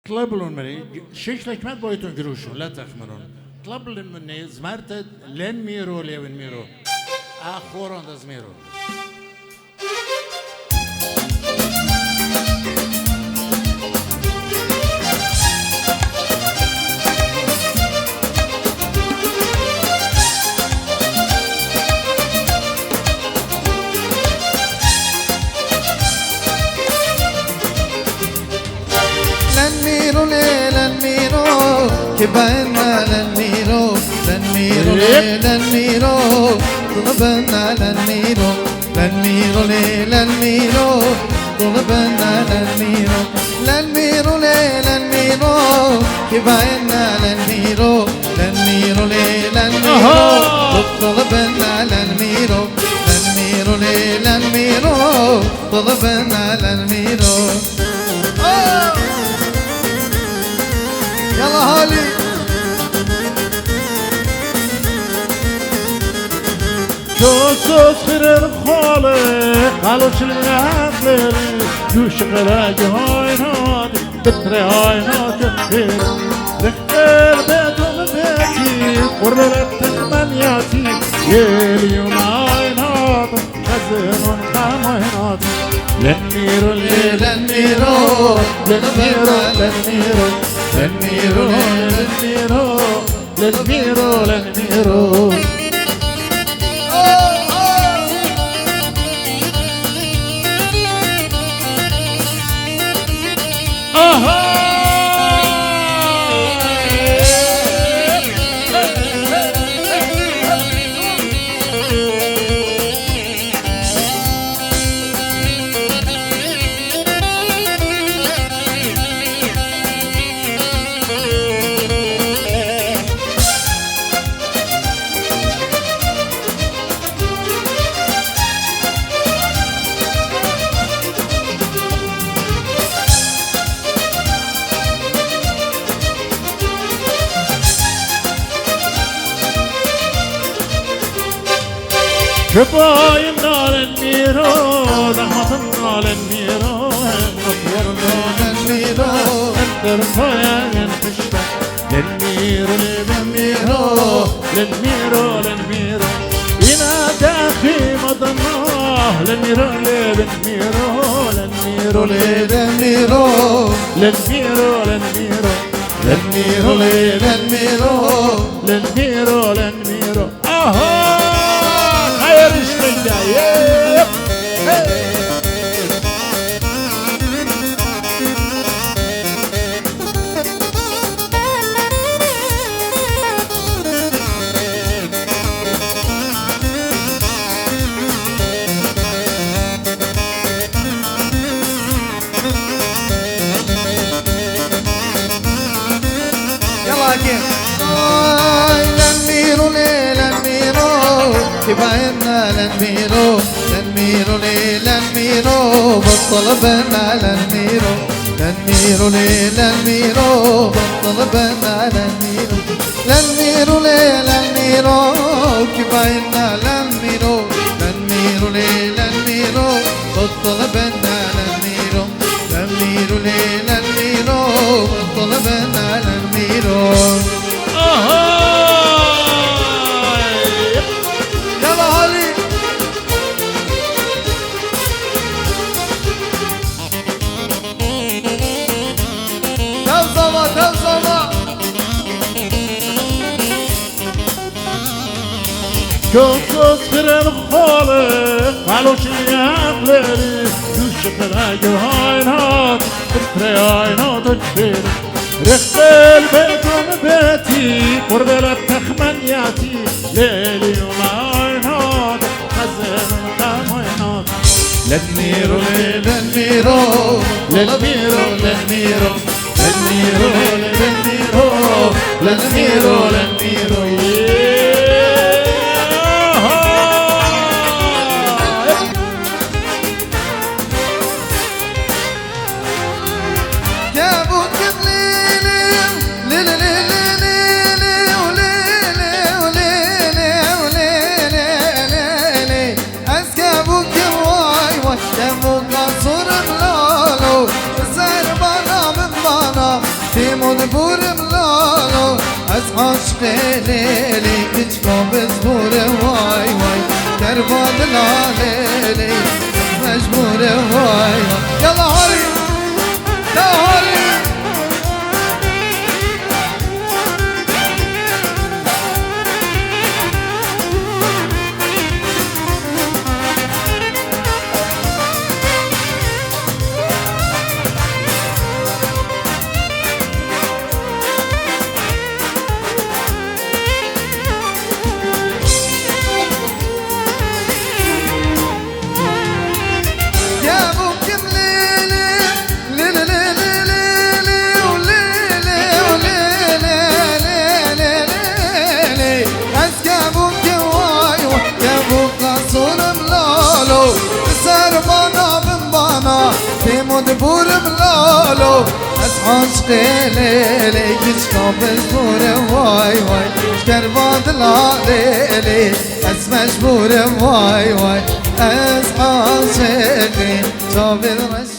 طلبلون مني شكلك ما بغيتون قروشون لا تخمرون طلبلون مني زمرت لين ميرو لين ميرو آخورون دزميرو كبرنا للميرو للميرو للميرو طلبنا للميرو للميرو للميرو طلبنا للميرو للميرو للميرو كبرنا للميرو للميرو للميرو طلبنا للميرو للميرو للميرو طلبنا للميرو يلا هالي جوسوس خير خالق قالوا شلعب جوش غلاج هاي ناد بتري هاي ناد خير ذكر بيتهم بيتي قررت المنياتي يليون هاي ناد خزنون خامي ناد لنميرو لنميرو لنميرو لنميرو لنميرو لنميرو لنميرو لنميرو شباينا للميرو رحمتنا للميرو مطورنا للميرو انترفايا ينفشتا للميرو للميرو للميرو للميرو ينادى في مضناه للميرو للميرو للميرو للميرو للميرو للميرو للميرو للميرو للميرو للميرو خير الشجايب يلا كيف للميرو للميرو كبرنا للميرو للميرو للميرو بطلبنا للميرو للميرو للميرو بطلبنا للميرو للميرو للميرو كبرنا للميرو للميرو للميرو بطلبنا للميرو للميرو للميرو بطلبنا للميرو جوسوس خير الخالق قالوا شلياب ليلي جوش غلاج هاي ناد بتري هاي ناد كبير رخت البيت بيتي قرب التخمنياتي ليلي وهاي ناد خزن خامي ناد للميرو للميرو للميرو للميرو للميرو للميرو للميرو للميرو تيمون بورم لالو از عشق لیلی کچکا بزبور وای وای کرباد لالیلی مجبور وای وای يلا هاري يا هاري تيمون بورم لالو از عشق لیلی کچکا بزبور وای وای کرباد لالیلی از مجبور وای وای از عاشقی تا بالرش